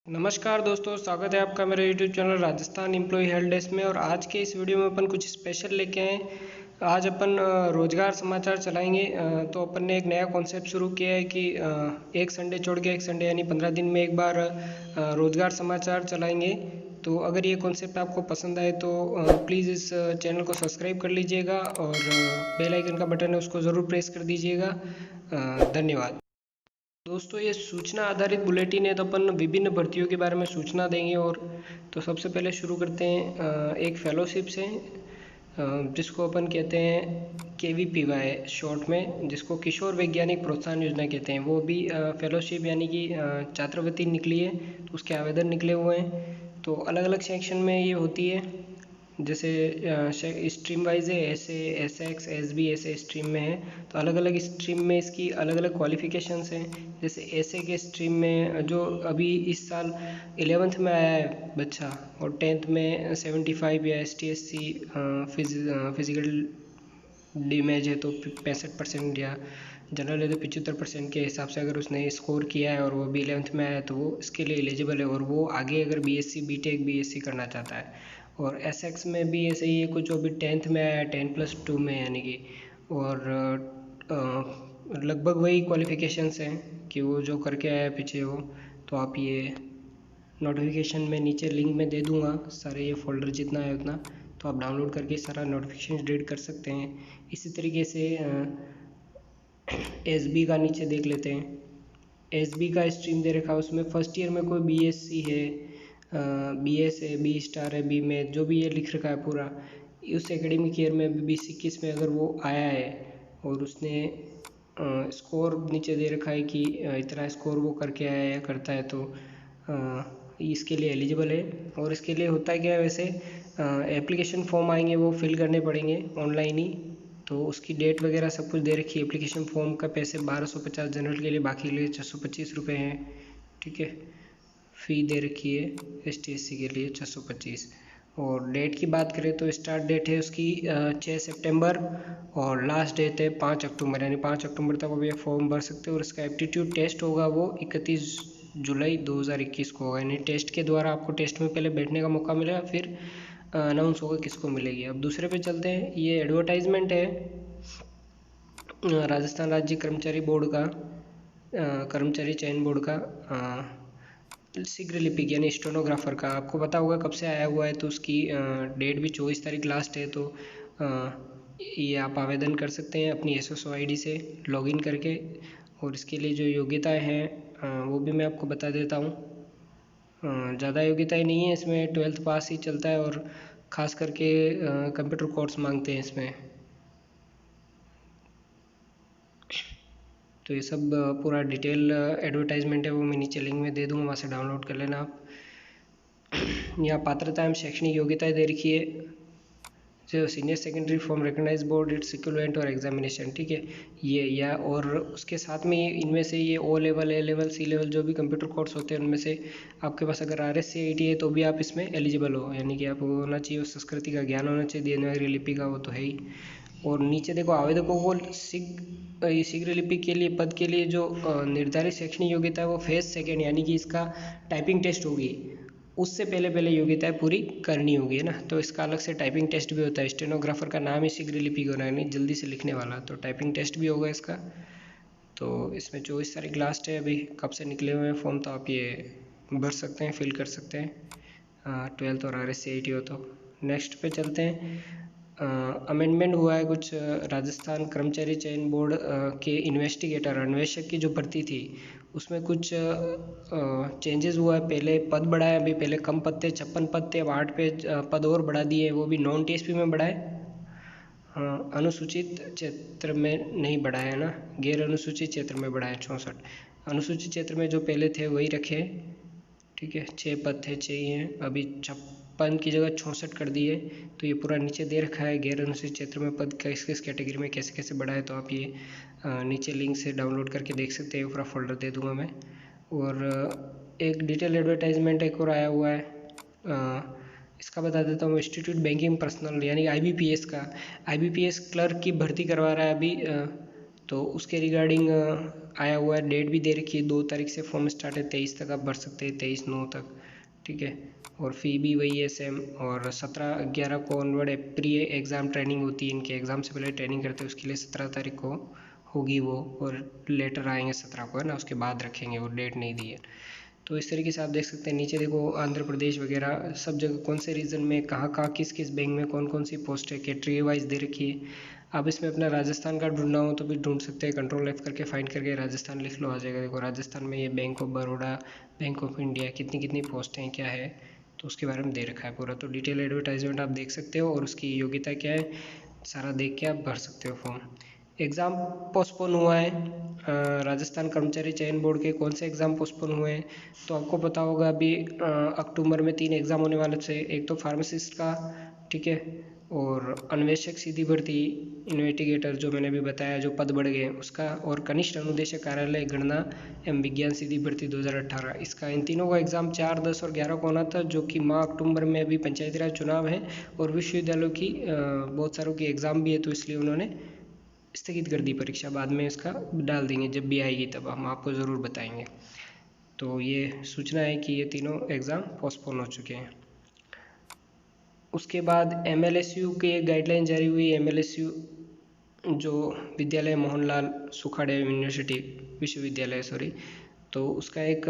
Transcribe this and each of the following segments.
नमस्कार दोस्तों, स्वागत है आपका मेरे YouTube channel Rajasthan employ help desk में। और आज के इस वीडियो में अपन कुछ स्पेशल लेके आए। आज अपन रोजगार समाचार चलाएंगे। तो अपन ने एक नया कॉन्सेप्ट शुरू किया है कि एक संडे छोड़ के एक संडे यानी 15 दिन में एक बार रोजगार समाचार चलाएंगे। तो अगर ये कॉन्सेप्ट आपको पसंद आए तो प्लीज़ इस चैनल को सब्सक्राइब कर लीजिएगा और बेल आइकन का बटन है उसको ज़रूर प्रेस कर दीजिएगा। धन्यवाद दोस्तों। ये सूचना आधारित बुलेटिन है तो अपन विभिन्न भर्तियों के बारे में सूचना देंगे। और तो सबसे पहले शुरू करते हैं एक फेलोशिप से, जिसको अपन कहते हैं KVPY शॉर्ट में, जिसको किशोर वैज्ञानिक प्रोत्साहन योजना कहते हैं। वो भी फेलोशिप यानी कि छात्रवृत्ति निकली है, तो उसके आवेदन निकले हुए हैं। तो अलग अलग सेक्शन में ये होती है, जैसे स्ट्रीम वाइज है, ऐसे SX SB ऐसे स्ट्रीम में है। तो अलग अलग स्ट्रीम में इसकी अलग अलग क्वालिफिकेशंस हैं। जैसे ऐसे के स्ट्रीम में जो अभी इस साल 11th में आया है बच्चा, और 10th में 75 या ST/SC फिजिकल डैमेज है तो 65% या जनरल है तो 75% के हिसाब से अगर उसने स्कोर किया है और वो भी 11th में आया है तो वो इसके लिए एलिजिबल है। और वो आगे अगर BSc BTech BSc करना चाहता है। और SX में भी ऐसे ही है, कुछ जो भी 10th में आया है 10+2 में यानी कि, और लगभग वही क्वालिफिकेशंस हैं कि वो जो करके आया है पीछे वो। तो आप ये नोटिफिकेशन में नीचे लिंक में दे दूंगा, सारे ये फोल्डर जितना है उतना, तो आप डाउनलोड करके सारा नोटिफिकेशन रीड कर सकते हैं। इसी तरीके से SB का नीचे देख लेते हैं। SB का स्ट्रीम दे रखा है, उसमें फर्स्ट ईयर में कोई BSc है, BS है, B स्टार है, B में जो भी ये लिख रखा है पूरा, उस एकेडमिक ईयर में 2021 में अगर वो आया है और उसने स्कोर नीचे दे रखा है कि इतना स्कोर वो करके आया है या करता है, तो इसके लिए एलिजिबल है। और इसके लिए होता है क्या है, वैसे एप्लीकेशन फॉर्म आएंगे वो फिल करने पड़ेंगे ऑनलाइन ही। तो उसकी डेट वगैरह सब कुछ दे रखी है। एप्लीकेशन फॉर्म का पैसे 1250 जनरल के लिए, बाकी के लिए 625 रुपये हैं। ठीक है, फ़ी दे रखी है ST/SC के लिए 625। और डेट की बात करें तो स्टार्ट डेट है उसकी 6 सितंबर और लास्ट डेट है 5 अक्टूबर, यानी 5 अक्टूबर तक आप ये फॉर्म भर सकते हो। और इसका एप्टीट्यूड टेस्ट होगा वो 31 जुलाई 2021 को होगा, यानी टेस्ट के द्वारा आपको टेस्ट में पहले बैठने का मौका मिलेगा, फिर अनाउंस होगा किसको मिलेगी। अब दूसरे पे चलते हैं। ये एडवर्टाइजमेंट है राजस्थान राज्य कर्मचारी बोर्ड का, कर्मचारी चयन बोर्ड का, शीघ्र लिपिक यानी स्टेनोग्राफर का। आपको पता होगा कब से आया हुआ है, तो उसकी डेट भी 24 तारीख लास्ट है। तो ये आप आवेदन कर सकते हैं अपनी SSO ID से लॉगिन करके। और इसके लिए जो योग्यताएं हैं वो भी मैं आपको बता देता हूँ। ज़्यादा योग्यताएं नहीं है इसमें, 12th पास ही चलता है। और ख़ास करके कंप्यूटर कोर्स मांगते हैं इसमें। तो ये सब पूरा डिटेल एडवर्टाइजमेंट है, वो मैं नीचे लिंक में दे दूँगा, वहाँ से डाउनलोड कर लेना आप। यहाँ पात्रता एवं शैक्षणिक योग्यताएं दे रखी है, जो senior secondary from recognise board it's equivalent और एग्जामिनेशन। ठीक है, ये या और उसके साथ में इनमें से ये O level A level C level जो भी कंप्यूटर कोर्स होते हैं उनमें से आपके पास अगर RSCIT है तो भी आप इसमें एलिजिबल हो, यानी कि आपको होना चाहिए, उस संस्कृति का ज्ञान होना चाहिए, देवनागरी लिपि का वो तो है ही। और नीचे देखो, आवेदकों को शीघ्र लिपि के लिए पद के लिए जो निर्धारित शैक्षणिक योग्यता है वो फेज 2 यानी कि इसका टाइपिंग टेस्ट होगी, उससे पहले योग्यताएं पूरी करनी होगी, है ना। तो इसका अलग से टाइपिंग टेस्ट भी होता है। स्टेनोग्राफर का नाम ही शीघ्र लिपि होना है, नहीं जल्दी से लिखने वाला, तो टाइपिंग टेस्ट भी होगा इसका। तो इसमें 24 तारीख लास्ट है, अभी कब से निकले हुए हैं फॉर्म, तो आप ये भर सकते हैं, फिल कर सकते हैं 12th और RSCIT हो तो। नेक्स्ट पे चलते हैं। अमेंडमेंट हुआ है कुछ राजस्थान कर्मचारी चयन बोर्ड के इन्वेस्टिगेटर अन्वेषक की जो भर्ती थी उसमें कुछ चेंजेस हुआ है। पहले पद बढ़ाए, अभी पहले कम पद थे, 56 पद थे, अब 8 पे पद और बढ़ा दिए, वो भी नॉन TSP में बढ़ाए। हाँ, अनुसूचित क्षेत्र में नहीं बढ़ाया है ना, गैर अनुसूचित क्षेत्र में बढ़ाया 64। अनुसूचित क्षेत्र में जो पहले थे वही रखे। ठीक है, 6 पद थे, 6 ही हैं, अभी 56 की जगह 64 कर दिए। तो ये पूरा नीचे दे रखा है गैर अनुसूचित क्षेत्र में पद किस किस कैटेगरी में कैसे कैसे बढ़ा है, तो आप ये नीचे लिंक से डाउनलोड करके देख सकते हैं, पूरा फोल्डर दे दूंगा मैं। और एक डिटेल एडवर्टाइजमेंट एक और आया हुआ है, इसका बता देता हूँ। इंस्टीट्यूट बैंकिंग पर्सनल यानी IBPS का, IBPS क्लर्क की भर्ती करवा रहा है अभी। तो उसके रिगार्डिंग आया हुआ है, डेट भी दे रखी है, 2 तारीख से फॉर्म स्टार्ट है, 23 तक आप भर सकते हैं, 23/9 तक, ठीक है। और फ़ी भी वही है सेम। और 17/11 को ऑनवर्ड प्री एग्ज़ाम ट्रेनिंग होती है, इनके एग्ज़ाम से पहले ट्रेनिंग करते हैं, उसके लिए 17 तारीख को होगी वो, और लेटर आएंगे 17 को, है ना, उसके बाद रखेंगे, वो डेट नहीं दी है। तो इस तरीके से आप देख सकते हैं। नीचे देखो आंध्र प्रदेश वगैरह सब जगह कौन से रीजन में कहाँ किस किस बैंक में कौन कौन सी पोस्ट है, कैटेगरी वाइज दे रखी है। आप इसमें अपना राजस्थान का ढूंढना हो तो भी ढूंढ सकते हैं, Ctrl+F करके फाइंड करके राजस्थान लिख लो, आ जाएगा। देखो राजस्थान में ये bank of Baroda, bank of India, कितनी कितनी पोस्टें हैं, क्या है, तो उसके बारे में दे रखा है पूरा। तो डिटेल एडवर्टाइजमेंट आप देख सकते हो, और उसकी योग्यता क्या है सारा देख के आप भर सकते हो फॉर्म। एग्ज़ाम पोस्टपोन हुआ है, राजस्थान कर्मचारी चयन बोर्ड के कौन से एग्ज़ाम पोस्टपोन हुए हैं, तो आपको पता होगा अभी अक्टूबर में 3 एग्ज़ाम होने वाले थे। एक तो फार्मासिस्ट का, ठीक है, और अन्वेषक सीधी भर्ती, इन्वेस्टिगेटर जो मैंने अभी बताया जो पद बढ़ गए उसका, और कनिष्ठ अनुदेशक कार्यालय गणना एवं विज्ञान सीधी भर्ती 2018, इसका। इन तीनों का एग्ज़ाम 4, 10 और 11 को होना था, जो कि माह अक्टूबर में अभी पंचायती राज चुनाव है और विश्वविद्यालयों की बहुत सारों की एग्ज़ाम भी है, तो इसलिए उन्होंने स्थगित कर दी परीक्षा। बाद में इसका डाल देंगे, जब भी आएगी तब हम आपको ज़रूर बताएंगे। तो ये सूचना है कि ये तीनों एग्ज़ाम पोस्टपोन हो चुके हैं। उसके बाद MLSU के गाइडलाइन जारी हुई। MLSU जो विद्यालय मोहनलाल सुखाड़े यूनिवर्सिटी विश्वविद्यालय तो उसका एक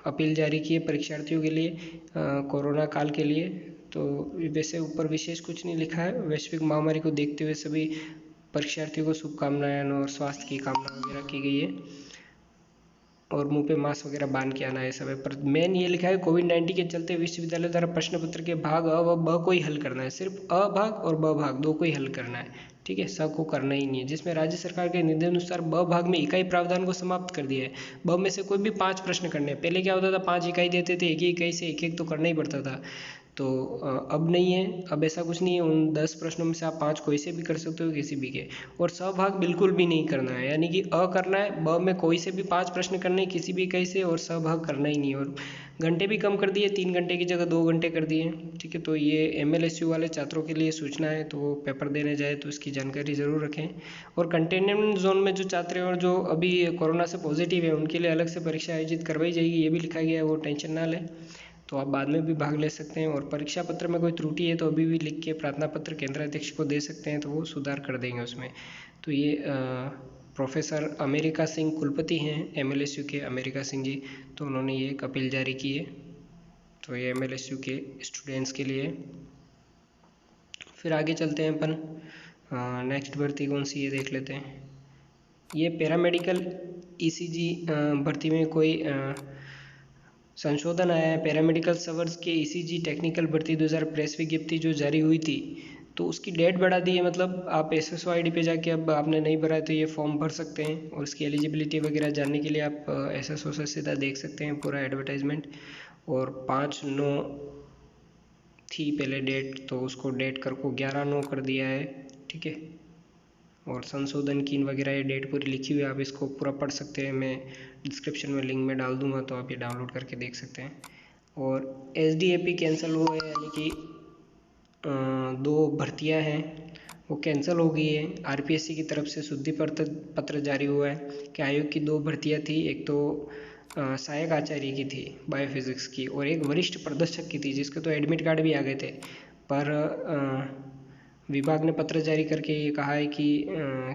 अपील जारी की है परीक्षार्थियों के लिए कोरोना काल के लिए। तो वैसे ऊपर विशेष कुछ नहीं लिखा है। वैश्विक महामारी को देखते हुए सभी परीक्षार्थियों को शुभकामनाएं और स्वास्थ्य की कामना वगैरह की गई है, और मुंह पे मास्क वगैरह बांध के आना है सब है। पर मेन ये लिखा है कोविड-19 के चलते विश्वविद्यालय द्वारा प्रश्न पत्र के भाग अ व ब को ही हल करना है, सिर्फ अ भाग और ब भाग 2 को ही हल करना है, ठीक है, स को करना ही नहीं है। जिसमें राज्य सरकार के निर्देशानुसार ब भाग में इकाई प्रावधान को समाप्त कर दिया है। ब में से कोई भी 5 प्रश्न करने हैं। पहले क्या होता था 5 इकाई देते थे, एक इकाई से एक तो करना ही पड़ता था, तो अब नहीं है, अब ऐसा कुछ नहीं है। उन 10 प्रश्नों में से आप 5 कोई से भी कर सकते हो, किसी भी के। और सहभाग बिल्कुल भी नहीं करना है, यानी कि अ करना है, ब में कोई से भी 5 प्रश्न करने किसी भी इकाई से, और सहभाग करना ही नहीं है। और घंटे भी कम कर दिए, 3 घंटे की जगह 2 घंटे कर दिए, ठीक है। तो ये MLSU वाले छात्रों के लिए सूचना है, तो वो पेपर देने जाए तो इसकी जानकारी ज़रूर रखें। और कंटेनमेंट जोन में जो छात्र हैं और जो अभी कोरोना से पॉजिटिव है उनके लिए अलग से परीक्षा आयोजित करवाई जाएगी, ये भी लिखा गया है, वो टेंशन ना लें, तो आप बाद में भी भाग ले सकते हैं। और परीक्षा पत्र में कोई त्रुटि है तो अभी भी लिख के प्रार्थना पत्र केंद्राध्यक्ष को दे सकते हैं, तो वो सुधार कर देंगे उसमें। तो ये प्रोफेसर अमेरिका सिंह कुलपति हैं MLSU के, अमेरिका सिंह जी, तो उन्होंने ये एक अपील जारी की है। तो ये MLSU के स्टूडेंट्स के लिए। फिर आगे चलते हैं अपन, नेक्स्ट भर्ती कौन सी है देख लेते हैं। ये पैरामेडिकल ECG भर्ती में कोई संशोधन आया है। पैरामेडिकल सर्वर्स के ECG टेक्निकल भर्ती 2000 प्रेस विज्ञप्ति जो जारी हुई थी, तो उसकी डेट बढ़ा दी है। मतलब आप SSO ID पे जाके अब आपने नहीं भरा है तो ये फॉर्म भर सकते हैं, और इसकी एलिजिबिलिटी वगैरह जानने के लिए आप SSO से सीधा देख सकते हैं पूरा एडवर्टाइजमेंट। और 5/9 थी पहले डेट, तो उसको डेट कर को 11/9 कर दिया है, ठीक है। और संशोधन की वगैरह ये डेट पूरी लिखी हुई है, आप इसको पूरा पढ़ सकते हैं। मैं डिस्क्रिप्शन में लिंक में डाल दूंगा, तो आप ये डाउनलोड करके देख सकते हैं। और SDAP कैंसिल हुआ है, यानी कि 2 भर्तियां हैं वो कैंसिल हो गई है। RPSC की तरफ से शुद्धि पत्र जारी हुआ है कि आयोग की 2 भर्तियां थी, एक तो सहायक आचार्य की थी बायोफिजिक्स की, और एक वरिष्ठ प्रदर्शक की थी, जिसके तो एडमिट कार्ड भी आ गए थे। पर विभाग ने पत्र जारी करके ये कहा है कि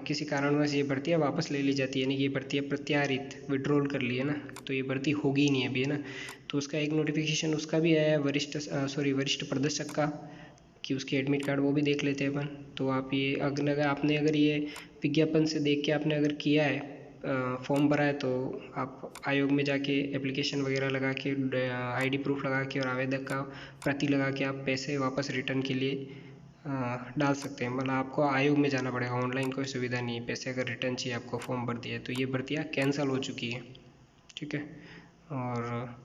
किसी कारणवश ये भर्तियाँ वापस ले ली जाती है, यानी कि ये भर्तियाँ प्रत्यारित विड्रॉल कर ली है ना, तो ये भर्ती होगी ही नहीं अभी, है ना। तो उसका एक नोटिफिकेशन उसका भी आया है वरिष्ठ प्रदर्शक का, कि उसके एडमिट कार्ड वो भी देख लेते हैं अपन। तो आप ये अगर ये विज्ञापन से देख के आपने अगर किया है फॉर्म भरा है, तो आप आयोग में जाके एप्लीकेशन वगैरह लगा के ID प्रूफ लगा के और आवेदक का प्रति लगा के आप पैसे वापस रिटर्न के लिए डाल सकते हैं। मतलब आपको आयोग में जाना पड़ेगा, ऑनलाइन कोई सुविधा नहीं है। पैसे अगर रिटर्न चाहिए आपको फॉर्म भर दिया है, तो ये भर्तियाँ कैंसिल हो चुकी है, ठीक है। और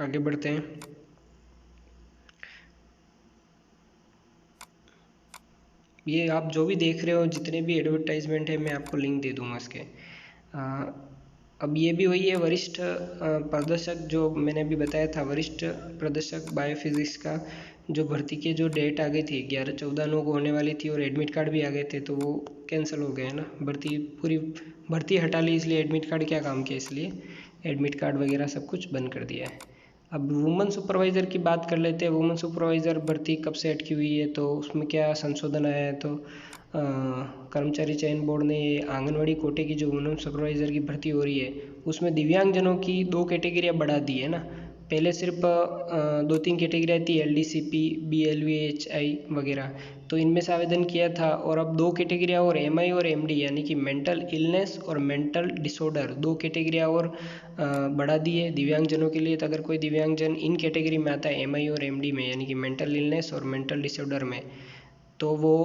आगे बढ़ते हैं। ये आप जो भी देख रहे हो, जितने भी एडवर्टाइजमेंट है, मैं आपको लिंक दे दूँगा इसके। अब ये भी वही है, वरिष्ठ प्रदर्शक जो मैंने अभी बताया था, वरिष्ठ प्रदर्शक बायोफिजिक्स का जो भर्ती के जो डेट आ गई थी 11/14/9 को होने वाली थी, और एडमिट कार्ड भी आ गए थे, तो वो कैंसिल हो गए हैं ना, पूरी भर्ती हटा ली, इसलिए एडमिट कार्ड क्या काम किया, इसलिए एडमिट कार्ड वगैरह सब कुछ बंद कर दिया है। अब वुमन सुपरवाइज़र की बात कर लेते हैं। वुमन सुपरवाइज़र भर्ती कब से अटकी हुई है, तो उसमें क्या संशोधन आया है। तो कर्मचारी चयन बोर्ड ने आंगनवाड़ी कोटे की जो वुमन सुपरवाइज़र की भर्ती हो रही है उसमें दिव्यांगजनों की 2 कैटेगरियाँ बढ़ा दी है ना। पहले सिर्फ 2-3 कैटेगरियाँ थी, LDCP, BLVHI वगैरह, तो इनमें से आवेदन किया था। और अब 2 कैटेगरियाँ और MI और MD यानी कि मेंटल इलनेस और मेंटल डिसऑर्डर 2 कैटेगरियाँ और बढ़ा दी है दिव्यांगजनों के लिए। तो अगर कोई दिव्यांगजन इन कैटेगरी में आता है, MI और MD में यानी कि मेंटल इलनेस और मेंटल डिसऑर्डर में, तो वो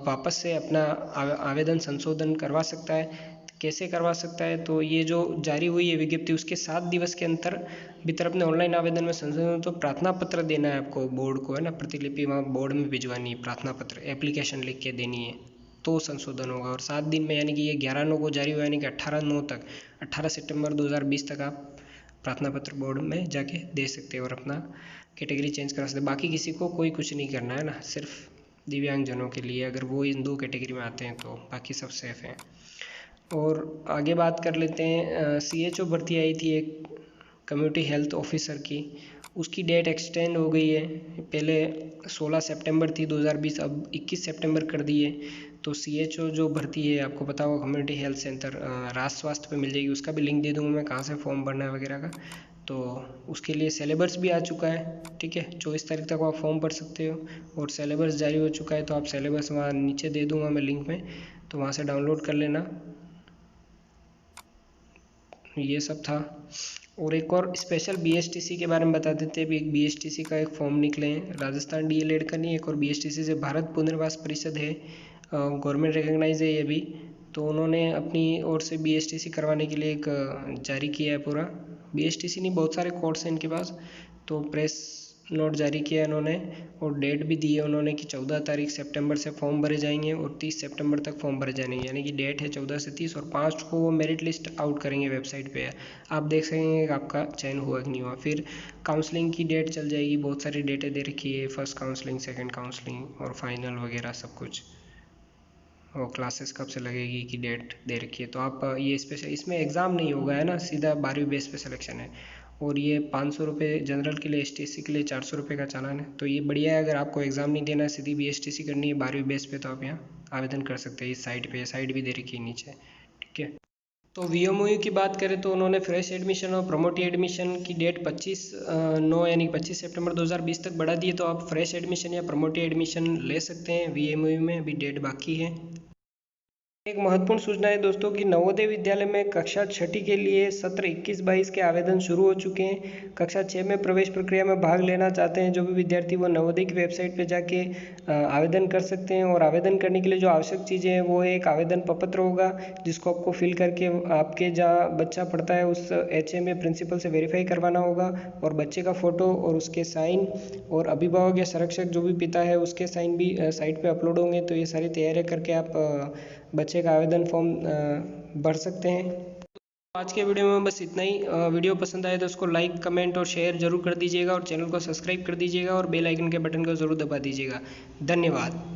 वापस से अपना आवेदन संशोधन करवा सकता है। कैसे करवा सकता है, तो ये जो जारी हुई है विज्ञप्ति उसके 7 दिवस के अंतर भीतर अपने ऑनलाइन आवेदन में संशोधन, तो प्रार्थना पत्र देना है आपको बोर्ड को, है ना, प्रतिलिपि वहाँ बोर्ड में भिजवानी है, प्रार्थना पत्र एप्लीकेशन लिख के देनी है, तो संशोधन होगा। और 7 दिन में, यानी कि ये 11/9 को जारी हुआ, यानी कि 18/9 तक, 18 सितंबर 2020 तक आप प्रार्थना पत्र बोर्ड में जाके दे सकते हैं और अपना कैटेगरी चेंज करा सकते हैं। बाकी किसी को कोई कुछ नहीं करना है ना, सिर्फ दिव्यांगजनों के लिए, अगर वो इन 2 कैटेगरी में आते हैं तो बाकी सब सेफ हैं। और आगे बात कर लेते हैं, CHO भर्ती आई थी एक कम्युनिटी हेल्थ ऑफिसर की, उसकी डेट एक्सटेंड हो गई है। पहले 16 सितंबर थी 2020, अब 21 सितंबर कर दी है। तो CHO जो भर्ती है, आपको पता होगा कम्युनिटी हेल्थ सेंटर राज स्वास्थ्य पे मिल जाएगी, उसका भी लिंक दे दूँगा मैं, कहाँ से फॉर्म भरना है वगैरह का। तो उसके लिए सिलेबस भी आ चुका है, ठीक है, 24 तारीख तक आप फॉर्म भर सकते हो। और सिलेबस जारी हो चुका है, तो आप सिलेबस वहाँ नीचे दे दूँगा मैं लिंक में, तो वहाँ से डाउनलोड कर लेना। ये सब था। और एक और स्पेशल BSTC के बारे में बता देते हैं। एक BSTC का एक फॉर्म निकले हैं, राजस्थान DLED का नहीं, एक और BSTC से भारत पुनर्वास परिषद है, गवर्नमेंट रिकग्नाइज है ये भी। तो उन्होंने अपनी ओर से BSTC करवाने के लिए एक जारी किया है पूरा। BSTC नहीं, बहुत सारे कोर्स हैं इनके पास, तो प्रेस नोट जारी किया इन्होंने और डेट भी दी है उन्होंने कि 14 तारीख सितंबर से फॉर्म भरे जाएंगे और 30 सितंबर तक फॉर्म भरे जाएंगे, यानी कि डेट है 14 से 30, और 5 को वो मेरिट लिस्ट आउट करेंगे वेबसाइट पे। आप देख सकेंगे कि आपका चयन हुआ कि नहीं हुआ। फिर काउंसलिंग की डेट चल जाएगी, बहुत सारी डेटें दे रखी है, फर्स्ट काउंसलिंग, सेकेंड काउंसलिंग और फाइनल वगैरह सब कुछ, और क्लासेस कब से लगेगी की डेट दे रखी है। तो आप ये स्पेशल, इसमें एग्ज़ाम नहीं होगा, है ना, सीधा 12वीं बेस पे सिलेक्शन है। और ये 500 रुपये जनरल के लिए, STC के लिए 400 रुपये का चालान है। तो ये बढ़िया है, अगर आपको एग्ज़ाम नहीं देना है, सीधी BSTC करनी है 12वीं बेस पे, तो आप यहाँ आवेदन कर सकते हैं। इस साइट पे साइट भी दे रखी है नीचे, ठीक है। तो VMOU की बात करें तो उन्होंने फ्रेश एडमिशन और प्रमोटी एडमिशन की डेट 25/9 यानी 25 सितंबर 2020 तक बढ़ा दी है। तो आप फ्रेश एडमिशन या प्रमोटी एडमिशन ले सकते हैं VMOU में, अभी डेट बाकी है। एक महत्वपूर्ण सूचना है दोस्तों कि नवोदय विद्यालय में कक्षा 6ठी के लिए सत्र 21-22 के आवेदन शुरू हो चुके हैं। कक्षा 6 में प्रवेश प्रक्रिया में भाग लेना चाहते हैं जो भी विद्यार्थी, वो नवोदय की वेबसाइट पर जाके आवेदन कर सकते हैं। और आवेदन करने के लिए जो आवश्यक चीज़ें हैं वो एक आवेदन पत्र होगा, जिसको आपको फिल करके आपके जहाँ बच्चा पढ़ता है उस HM प्रिंसिपल से वेरीफाई करवाना होगा, और बच्चे का फ़ोटो और उसके साइन, और अभिभावक या संरक्षक जो भी पिता है उसके साइन भी साइट पे अपलोड होंगे। तो ये सारी तैयारियां करके आप बच्चे का आवेदन फॉर्म भर सकते हैं। आज के वीडियो में बस इतना ही। वीडियो पसंद आए तो उसको लाइक, कमेंट और शेयर जरूर कर दीजिएगा, और चैनल को सब्सक्राइब कर दीजिएगा, और बेल आइकन के बटन को ज़रूर दबा दीजिएगा। धन्यवाद।